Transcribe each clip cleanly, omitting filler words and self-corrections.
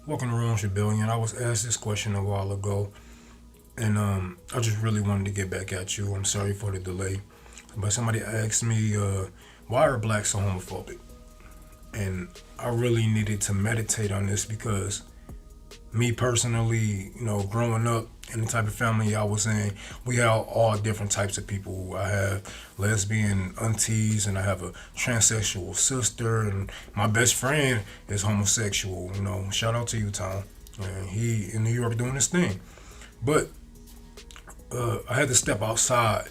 Welcome to Rooms Rebellion. I was asked this question a while ago, and I just really wanted to get back at you. I'm sorry for the delay, but somebody asked me, why are blacks so homophobic? And I really needed to meditate on this because me personally, growing up in the type of family I was in, we have all different types of people. I have lesbian aunties, and I have a transsexual sister, and my best friend is homosexual. Shout out to you, Tom. And he in New York doing his thing. But I had to step outside,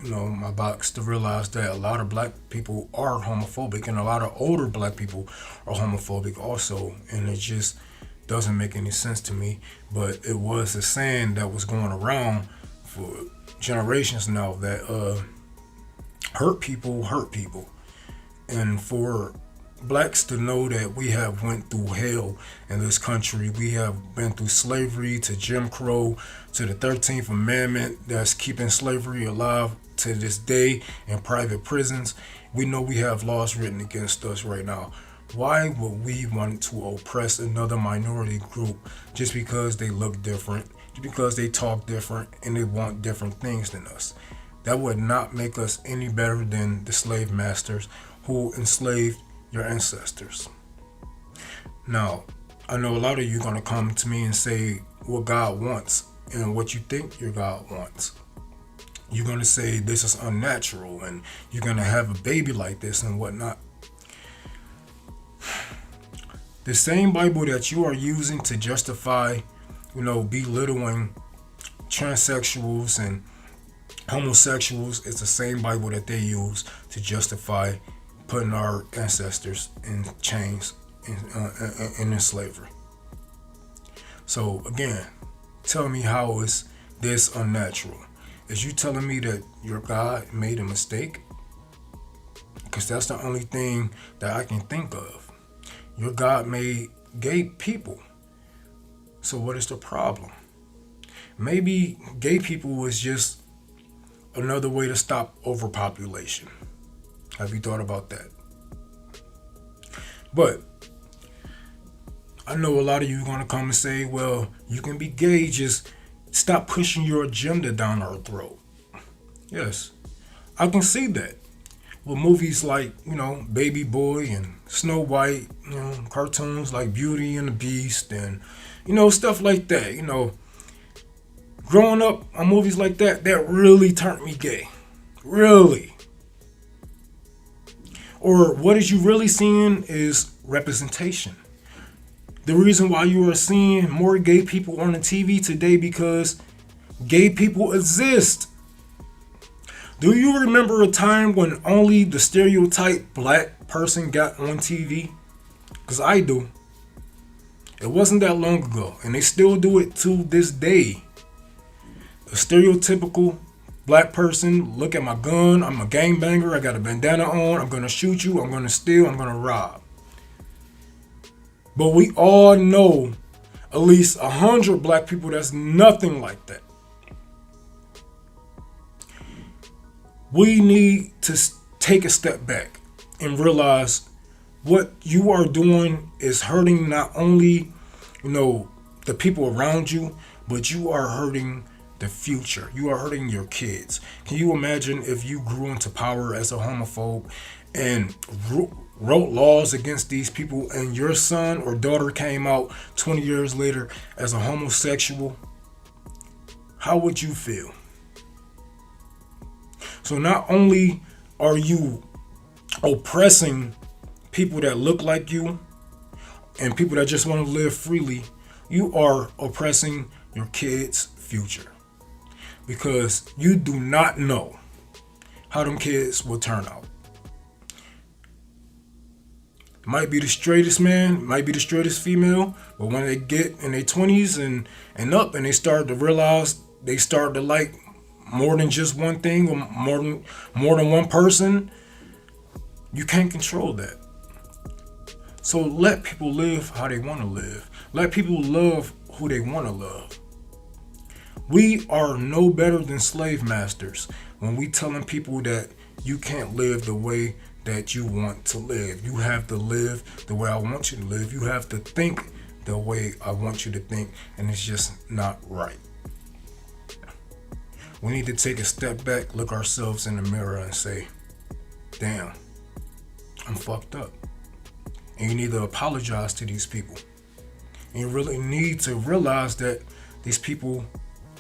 my box to realize that a lot of black people are homophobic, and a lot of older black people are homophobic also, and it just doesn't make any sense to me. But it was a saying that was going around for generations now that hurt people, and for blacks to know that we have went through hell in this country. We have been through slavery to Jim Crow to the 13th Amendment that's keeping slavery alive to this day in private prisons. We know we have laws written against us right now. Why would we want to oppress another minority group just because they look different, just because they talk different, and they want different things than us? That would not make us any better than the slave masters who enslaved your ancestors. Now, I know a lot of you are going to come to me and say what God wants and what you think your God wants. You're going to say this is unnatural and you're going to have a baby like this and whatnot. The same Bible that you are using to justify, belittling transsexuals and homosexuals is the same Bible that they use to justify putting our ancestors in chains and in slavery. So again, tell me, how is this unnatural? Is you telling me that your God made a mistake? Because that's the only thing that I can think of. Your God made gay people. So what is the problem? Maybe gay people was just another way to stop overpopulation. Have you thought about that? But I know a lot of you are going to come and say, well, you can be gay, just stop pushing your agenda down our throat. Yes, I can see that. With movies like, Baby Boy and Snow White, cartoons like Beauty and the Beast and, stuff like that. Growing up on movies like that, that really turned me gay. Really. Or what is you really seeing is representation. The reason why you are seeing more gay people on the TV today because gay people exist. Do you remember a time when only the stereotype black person got on TV? Because I do. It wasn't that long ago, and they still do it to this day. A stereotypical black person, look at my gun, I'm a gangbanger, I got a bandana on, I'm gonna shoot you, I'm gonna steal, I'm gonna rob. But we all know at least 100 black people that's nothing like that. We need to take a step back and realize what you are doing is hurting not only, the people around you, but you are hurting the future. You are hurting your kids. Can you imagine if you grew into power as a homophobe and wrote laws against these people, and your son or daughter came out 20 years later as a homosexual? How would you feel? So not only are you oppressing people that look like you and people that just want to live freely, you are oppressing your kids' future. Because you do not know how them kids will turn out. Might be the straightest man, might be the straightest female, but when they get in their 20s and up and they start to realize they start to like more than just one thing or more than one person, you can't control that. So let people live how they want to live. Let people love who they want to love. We are no better than slave masters when we telling people that you can't live the way that you want to live. You have to live the way I want you to live. You have to think the way I want you to think, and it's just not right. We need to take a step back, look ourselves in the mirror, and say, damn, I'm fucked up. And you need to apologize to these people. And you really need to realize that these people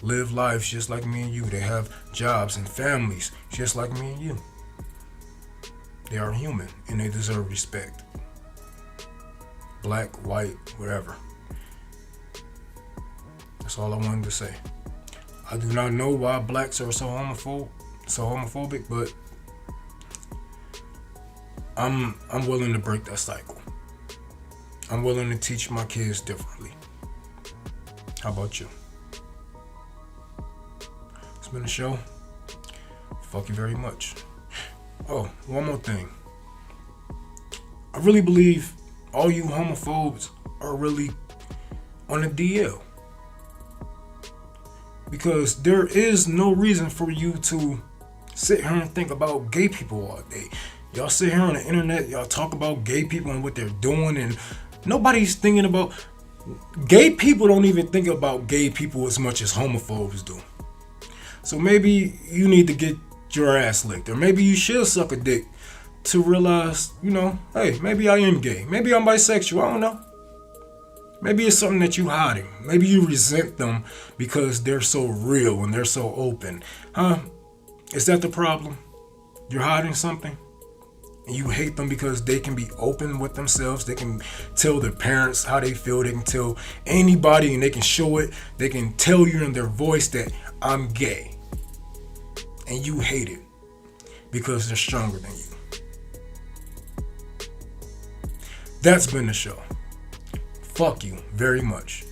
live lives just like me and you. They have jobs and families just like me and you. They are human and they deserve respect. Black, white, whatever. That's all I wanted to say. I do not know why blacks are so homophobic, but I'm willing to break that cycle. I'm willing to teach my kids differently. How about you? It's been a show. Fuck you very much. Oh, one more thing. I really believe all you homophobes are really on the DL. Because there is no reason for you to sit here and think about gay people all day. Y'all sit here on the internet, y'all talk about gay people and what they're doing, and nobody's thinking about... Gay people don't even think about gay people as much as homophobes do. So maybe you need to get your ass licked, or maybe you should suck a dick to realize, hey, maybe I am gay. Maybe I'm bisexual, I don't know. Maybe it's something that you hiding. Maybe you resent them because they're so real and they're so open. Is that the problem? You're hiding something? And you hate them because they can be open with themselves. They can tell their parents how they feel. They can tell anybody and they can show it. They can tell you in their voice that I'm gay. And you hate it because they're stronger than you. That's been the show. Fuck you very much.